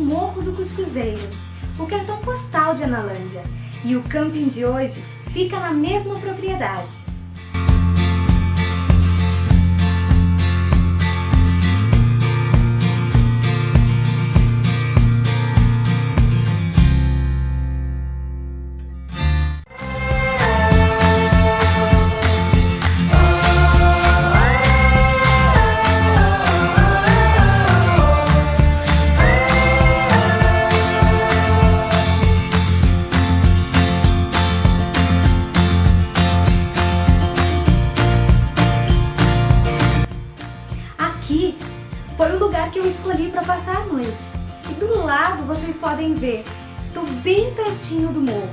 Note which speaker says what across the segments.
Speaker 1: Morro do Cuscuzeiro, o cartão postal de Analândia. E o camping de hoje fica na mesma propriedade. Aqui foi o lugar que eu escolhi para passar a noite. E do lado vocês podem ver, estou bem pertinho do morro.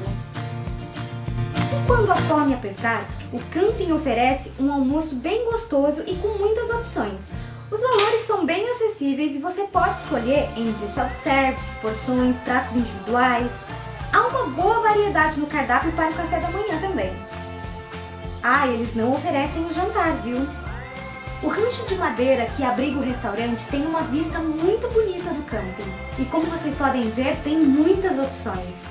Speaker 1: E quando a fome apertar, o camping oferece um almoço bem gostoso e com muitas opções. Os valores são bem acessíveis e você pode escolher entre self-service, porções, pratos individuais. Há uma boa variedade no cardápio para o café da manhã também. Ah, eles não oferecem o jantar, viu? O rancho de madeira que abriga o restaurante tem uma vista muito bonita do camping. E como vocês podem ver, tem muitas opções.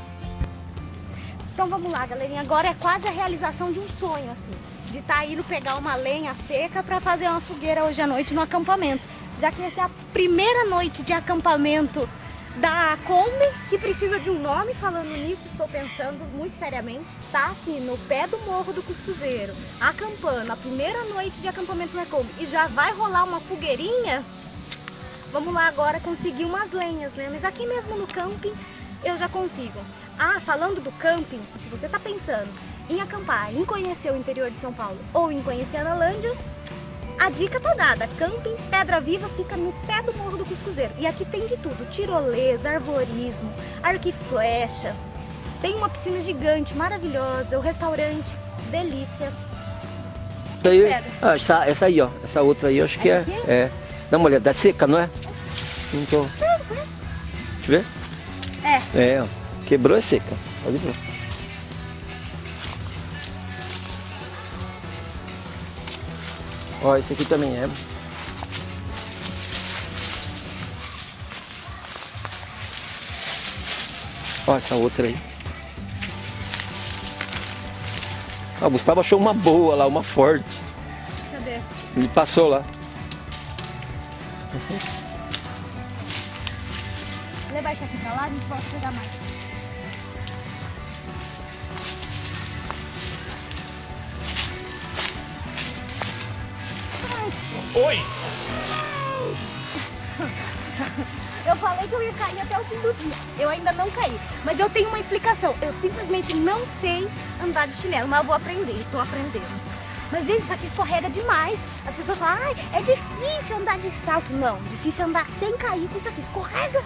Speaker 2: Então vamos lá, galerinha. Agora é quase a realização de um sonho, assim. De estar indo pegar uma lenha seca para fazer uma fogueira hoje à noite no acampamento. Já que essa é a primeira noite de acampamento da Kombi, que precisa de um nome. Falando nisso, estou pensando muito seriamente. Tá aqui no pé do Morro do Cuscuzeiro, acampando, a primeira noite de acampamento na Kombi, e já vai rolar uma fogueirinha. Vamos lá agora conseguir umas lenhas, né? Mas aqui mesmo no camping eu já consigo. Ah, falando do camping, se você tá pensando em acampar, em conhecer o interior de São Paulo ou em conhecer a Analândia, a dica tá dada. Camping Pedra Viva fica no pé do Morro do Cuscuzeiro. E aqui tem de tudo: tirolesa, arvorismo, arco e flecha. Tem uma piscina gigante, maravilhosa, o restaurante, delícia.
Speaker 3: Daí, essa aí, ó. Essa outra aí, eu acho que é. É. Dá uma olhada, é seca, não é? Então. Deixa eu ver. É, ó. Quebrou, é seca. Pode ver. Ó, esse aqui também é. Ó, essa outra aí. Ah, o Gustavo achou uma boa lá, uma forte.
Speaker 2: Cadê?
Speaker 3: Ele passou lá.
Speaker 2: Vou levar isso aqui pra lá, a gente pode pegar mais.
Speaker 4: Oi!
Speaker 2: Eu falei que eu ia cair até o fim do dia. Eu ainda não caí, mas eu tenho uma explicação. Eu simplesmente não sei andar de chinelo, mas eu vou aprender, tô aprendendo. Mas, gente, isso aqui escorrega demais. As pessoas falam, ai, é difícil andar de salto. Não, difícil andar sem cair com isso aqui, escorrega.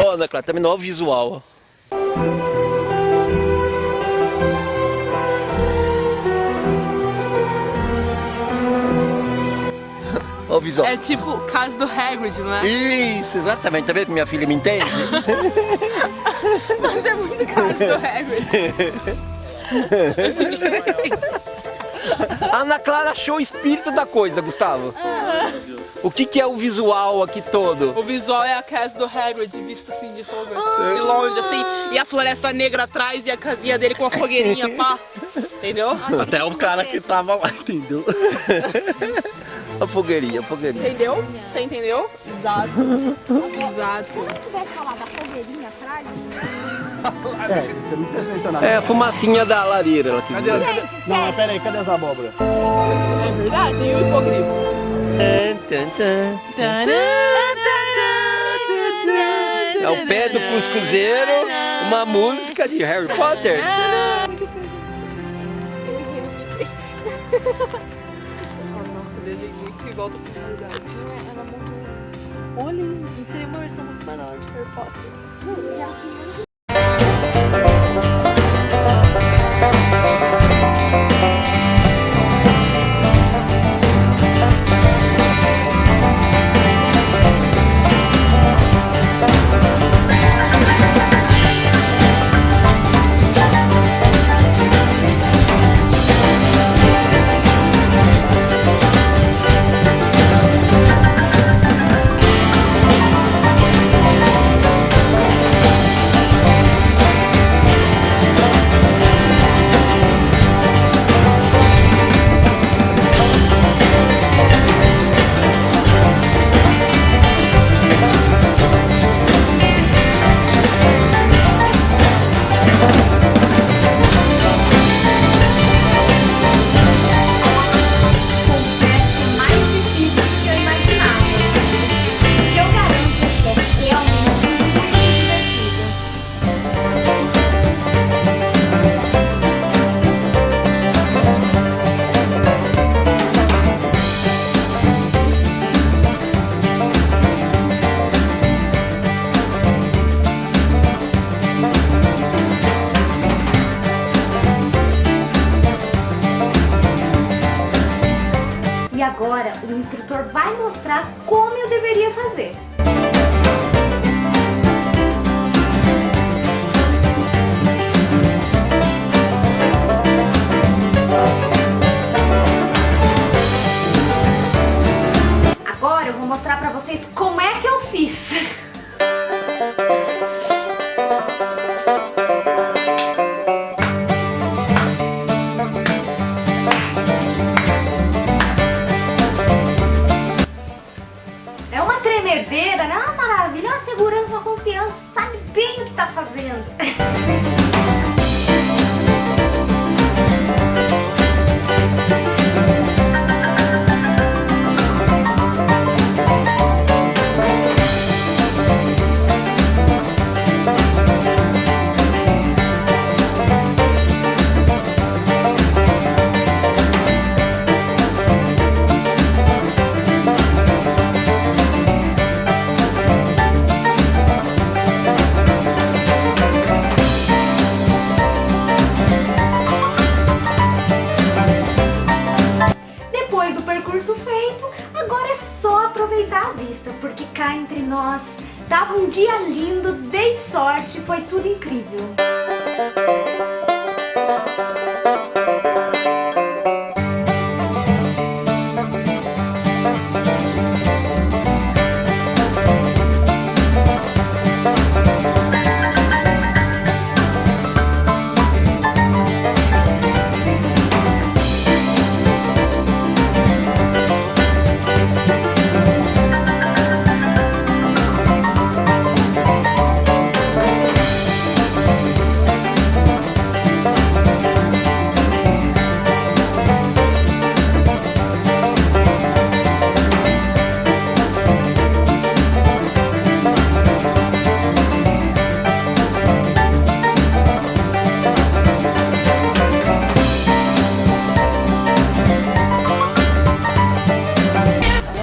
Speaker 3: Ó, Ana Clara, também não é o visual, ó. Ó o visual.
Speaker 5: É tipo casa do Hagrid, não é?
Speaker 3: Isso, exatamente. Tá vendo que minha filha me entende?
Speaker 5: Mas é muito casa do Hagrid.
Speaker 3: A Ana Clara achou o espírito da coisa, Gustavo. O que é o visual aqui todo?
Speaker 5: O visual é a casa do Hagrid vista assim de Hogwarts, de longe assim, e a floresta negra atrás e a casinha dele com a fogueirinha, pá. Entendeu?
Speaker 4: Até o cara que tava lá, entendeu?
Speaker 3: A fogueirinha, a fogueirinha.
Speaker 5: Entendeu? Você entendeu? Exato. Exato.
Speaker 2: Se eu tivesse falado da fogueirinha atrás...
Speaker 4: Você não tinha mencionado.
Speaker 3: É a fumacinha da lareira. Ela
Speaker 4: Cadê?
Speaker 2: Gente,
Speaker 4: Não,
Speaker 2: sério.
Speaker 4: mas pera aí, cadê as abóboras?
Speaker 5: É verdade? E o hipogrifo?
Speaker 3: É o pé do Cuscuzeiro, uma música de Harry Potter.
Speaker 5: Nossa, desenho que igual do verdade. Ela morreu. Olha isso, seria uma versão muito menor de Harry Potter.
Speaker 1: agora o instrutor vai mostrar como eu deveria fazer. Agora eu vou mostrar pra vocês como é que eu fiz. É uma tremedeira, né? Uma maravilha, uma segurança, uma confiança, sabe bem o que tá fazendo. Depois do percurso feito, agora é só aproveitar a vista, porque cá entre nós tava um dia lindo, dei sorte, foi tudo incrível.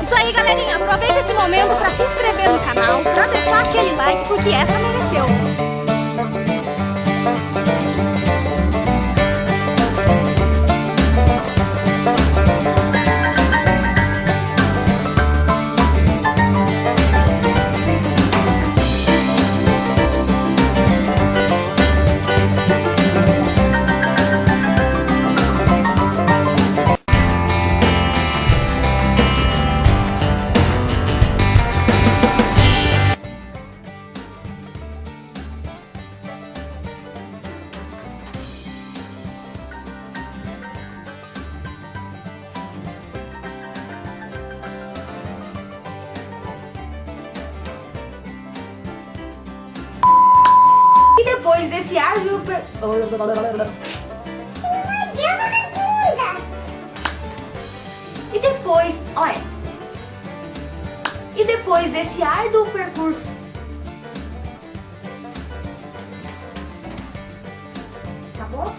Speaker 2: Isso aí, galerinha. Aproveita esse momento para se inscrever no canal, para deixar aquele like, porque essa mereceu.
Speaker 1: E depois desse árduo E depois desse árduo percurso. Acabou?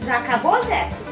Speaker 1: Já acabou, Jéssica?